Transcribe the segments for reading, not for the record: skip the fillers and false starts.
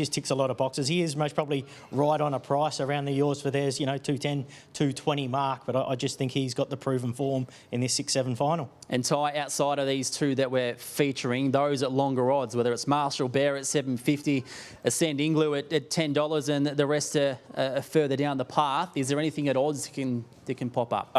just ticks a lot of boxes. He is most probably right on a price around the yours for theirs, 210, 220 mark, but I just think he's got the proven form in this 6-7 final. And Ty, outside of these two that we're featuring, those at longer odds, whether it's Marshall Bear at $7.50, Ascend Igloo at $10, and the rest are further down the path, is there anything at odds that can pop up?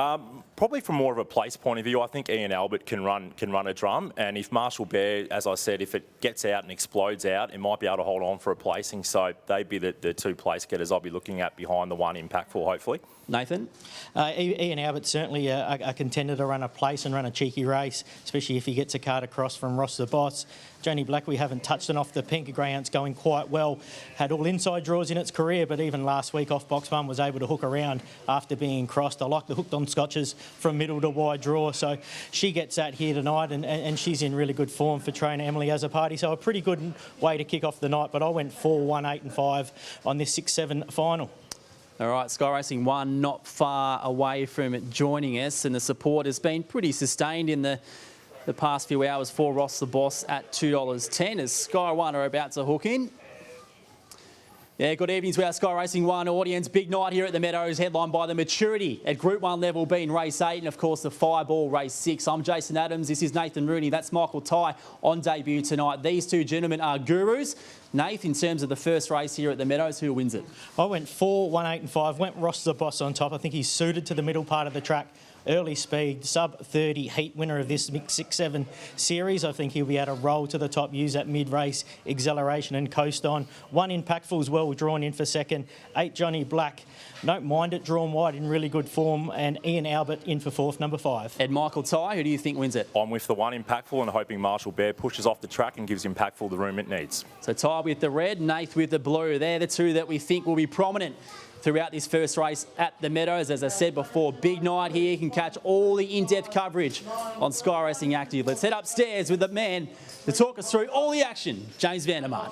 Probably from more of a place point of view, I think Ian Albert can run a drum, and if Marshall Bear, as I said, if it gets out and explodes out, it might be able to hold on for a placing. So they'd be the two place getters I'll be looking at behind the one Impactful, hopefully. Nathan? Ian Albert's certainly a contender to run a place and run a cheeky race, especially if he gets a card across from Ross the Boss. Joni Black, we haven't touched on off the pink. Greyhound's going quite well. Had all inside draws in its career, but even last week off box one was able to hook around after being crossed. I like the hooked on scotches from middle to wide draw. So she gets that here tonight, and she's in really good form for trainer Emily as a party. So a pretty good way to kick off the night. But I went 4, 1, 8 and 5 on this 6-7 final. All right, Sky Racing 1 not far away from joining us, and the support has been pretty sustained in the past few hours for Ross the Boss at $2.10 as Sky 1 are about to hook in. Yeah, good evening to our Sky Racing 1 audience. Big night here at the Meadows, headlined by the Maturity at Group 1 level being race 8 and, of course, the Fireball race 6. I'm Jason Adams. This is Nathan Rooney. That's Michael Ty on debut tonight. These two gentlemen are gurus. Nath, in terms of the first race here at the Meadows, who wins it? I went 4, 1, 8 and 5. Went Ross the Boss on top. I think he's suited to the middle part of the track. Early speed, sub-30 heat winner of this mixed 6-7 series. I think he'll be able to roll to the top, use that mid-race acceleration and coast on. 1 Impactful as well, drawn in for second. 8 Johnny Black, don't mind it, drawn wide in really good form. And Ian Albert in for fourth, number 5. And Michael Ty, who do you think wins it? I'm with the 1 Impactful and hoping Marshall Bear pushes off the track and gives Impactful the room it needs. So Ty with the red, Nath with the blue. They're the two that we think will be prominent throughout this first race at the Meadows. As I said before, big night here. You can catch all the in-depth coverage on Sky Racing Active. Let's head upstairs with the man to talk us through all the action, James Vandermark.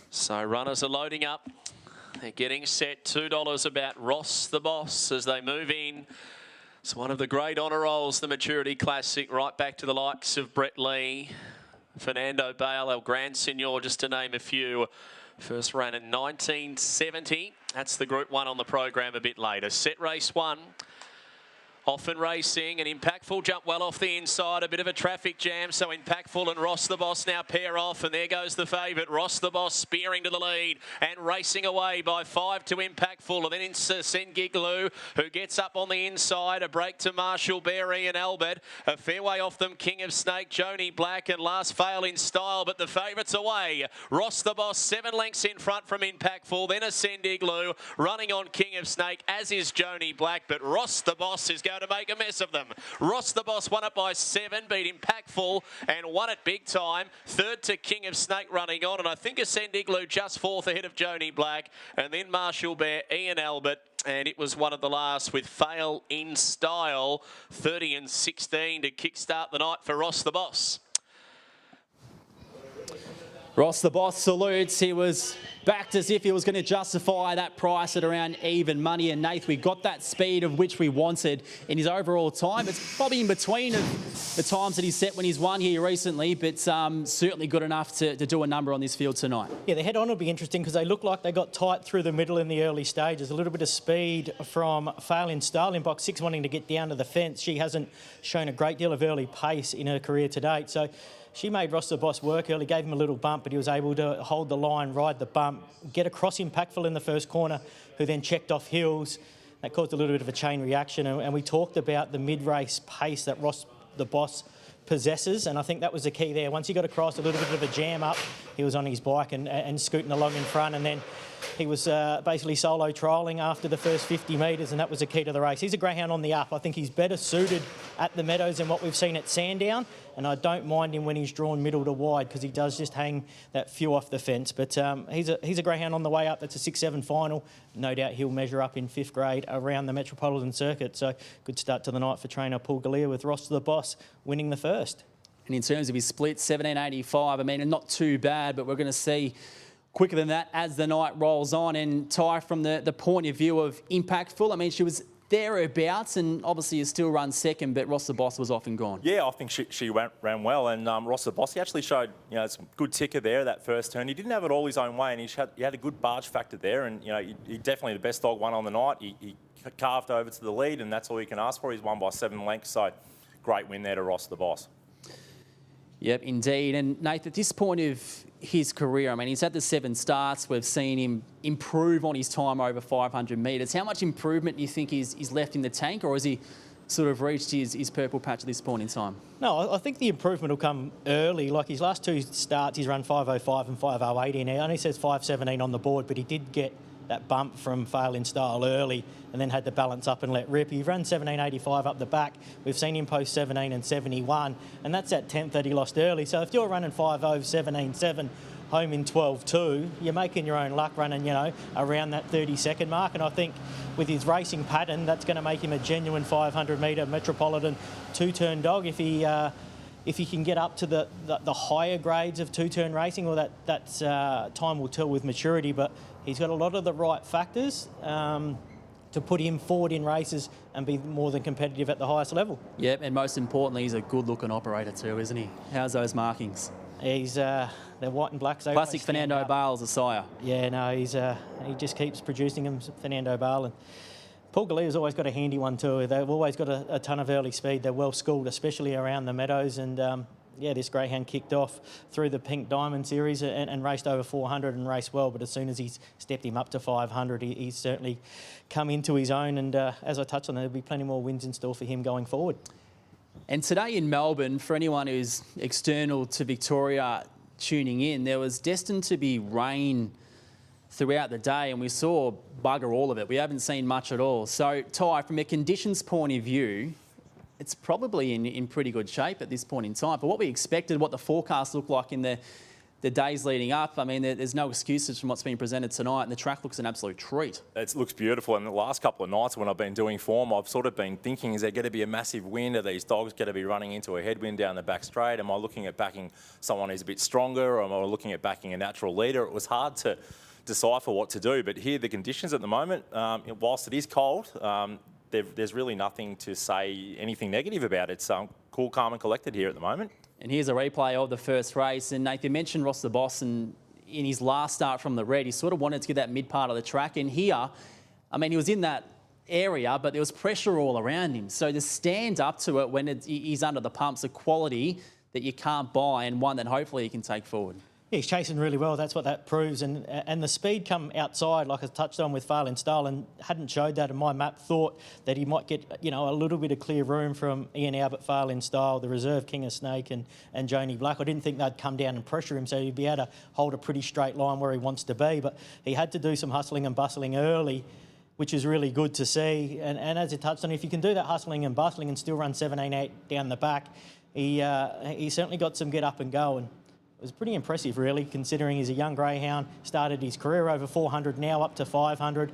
So runners are loading up. They're getting set. $2 about Ross the Boss as they move in. It's one of the great honour rolls, the Maturity Classic, right back to the likes of Brett Lee, Fernando Bale, El Grand Senor, just to name a few. First ran in 1970. That's the Group 1 on the program a bit later. Set race 1. Often racing, and Impactful jump well off the inside. A bit of a traffic jam, so Impactful and Ross the Boss now pair off, and there goes the favourite. Ross the Boss spearing to the lead and racing away by 5 to Impactful, and then into Sengiglu, who gets up on the inside. A break to Marshall Berry and Albert. A fair way off them, King of Snake, Joni Black, and Last Fail in Style, but the favourites away. Ross the Boss 7 lengths in front from Impactful, then Ascend Igloo, running on King of Snake, as is Joni Black, but Ross the Boss is going to make a mess of them. Ross the Boss won it by 7, beat Impactful and won it big time. Third to King of Snake running on, and I think Ascend Igloo just fourth ahead of Joni Black, and then Marshall Bear, Ian Albert, and it was one of the last with Fail in Style, 30 and 16 to kickstart the night for Ross the Boss. Ross the Boss salutes. He was backed as if he was going to justify that price at around even money. And Nath, we got that speed of which we wanted in his overall time. It's probably in between of the times that he's set when he's won here recently, but certainly good enough to do a number on this field tonight. Yeah, the head-on will be interesting because they look like they got tight through the middle in the early stages. A little bit of speed from Fail in Style in box 6 wanting to get down to the fence. She hasn't shown a great deal of early pace in her career to date. So she made Ross the Boss work early, gave him a little bump, but he was able to hold the line, ride the bump, get across Impactful in the first corner, who then checked off Hills. That caused a little bit of a chain reaction, and we talked about the mid-race pace that Ross the Boss possesses, and I think that was the key there. Once he got across, a little bit of a jam up, he was on his bike and scooting along in front, and then he was basically solo trialling after the first 50 metres, and that was the key to the race. He's a greyhound on the up. I think he's better suited at the Meadows than what we've seen at Sandown, and I don't mind him when he's drawn middle to wide because he does just hang that few off the fence. But he's a greyhound on the way up. That's a 6-7 final. No doubt he'll measure up in 5th grade around the Metropolitan Circuit. So good start to the night for trainer Paul Galea with Ross the Boss winning the first. And in terms of his split, 17.85, I mean, not too bad, but we're going to see quicker than that as the night rolls on. And Ty, from the point of view of Impactful, I mean, she was thereabouts, and obviously you still run second, but Ross the Boss was off and gone. Yeah, I think she ran well, and Ross the Boss, he actually showed some good ticker there that first turn. He didn't have it all his own way, and he had a good barge factor there, and he definitely the best dog won on the night. He carved over to the lead, and that's all you can ask for. He's won by 7 lengths, so great win there to Ross the Boss. Yep, indeed. And Nathan, at this point of his career, I mean, he's had the 7 starts. We've seen him improve on his time over 500 metres. How much improvement do you think is left in the tank, or has he sort of reached his purple patch at this point in time? No, I think the improvement will come early. Like his last 2 starts, he's run 5:05 and 5:08 in. He only says 5:17 on the board, but he did get that bump from Fail in Style early and then had to balance up and let rip. He ran 17.85 up the back. We've seen him post 17 and 71, and that's that 10th that he lost early. So if you're running 5.0, 17.7 home in 12.2, you're making your own luck running, around that 30-second mark. And I think with his racing pattern, that's going to make him a genuine 500-metre Metropolitan 2-turn dog if he can get up to the higher grades of 2-turn racing. Well, that's time will tell with maturity, but he's got a lot of the right factors to put him forward in races and be more than competitive at the highest level. Yep, and most importantly, he's a good-looking operator too, isn't he? How's those markings? He's they're white and black. So classic Fernando Bale's a sire. Yeah, no, he just keeps producing them, Fernando Bale. And Paul Galea's always got a handy one too. They've always got a ton of early speed. They're well schooled, especially around the meadows. And this greyhound kicked off through the Pink Diamond Series and raced over 400 and raced well. But as soon as he's stepped him up to 500, he's certainly come into his own. And as I touched on, there'll be plenty more wins in store for him going forward. And today in Melbourne, for anyone who's external to Victoria tuning in, there was destined to be rain throughout the day, and we saw bugger all of it. We haven't seen much at all. So, Ty, from a conditions point of view, it's probably in pretty good shape at this point in time. But what we expected, what the forecast looked like in the days leading up, I mean, there's no excuses from what's been presented tonight, and the track looks an absolute treat. It looks beautiful, and the last couple of nights when I've been doing form, I've sort of been thinking, is there going to be a massive wind? Are these dogs going to be running into a headwind down the back straight? Am I looking at backing someone who's a bit stronger, or am I looking at backing a natural leader? It was hard to decipher what to do, but here the conditions at the moment, whilst it is cold, there's really nothing to say anything negative about it. It's cool, calm and collected here at the moment. And here's a replay of the first race. And Nathan mentioned Ross the Boss, and in his last start from the red, he sort of wanted to get that mid part of the track. And here, I mean, he was in that area, but there was pressure all around him. So to stand up to it when he's under the pumps, a quality that you can't buy and one that hopefully he can take forward. Yeah, he's chasing really well. That's what that proves. And the speed come outside, like I touched on with Fail in Style, and hadn't showed that in my map. Thought that he might get, a little bit of clear room from Ian Albert, Fail in Style, the reserve King of Snake, and Joni Black. I didn't think they'd come down and pressure him, so he'd be able to hold a pretty straight line where he wants to be. But he had to do some hustling and bustling early, which is really good to see. And as I touched on, if you can do that hustling and bustling and still run 17.8 down the back, he certainly got some get up and go. And it was pretty impressive, really, considering he's a young greyhound, started his career over 400, now up to 500.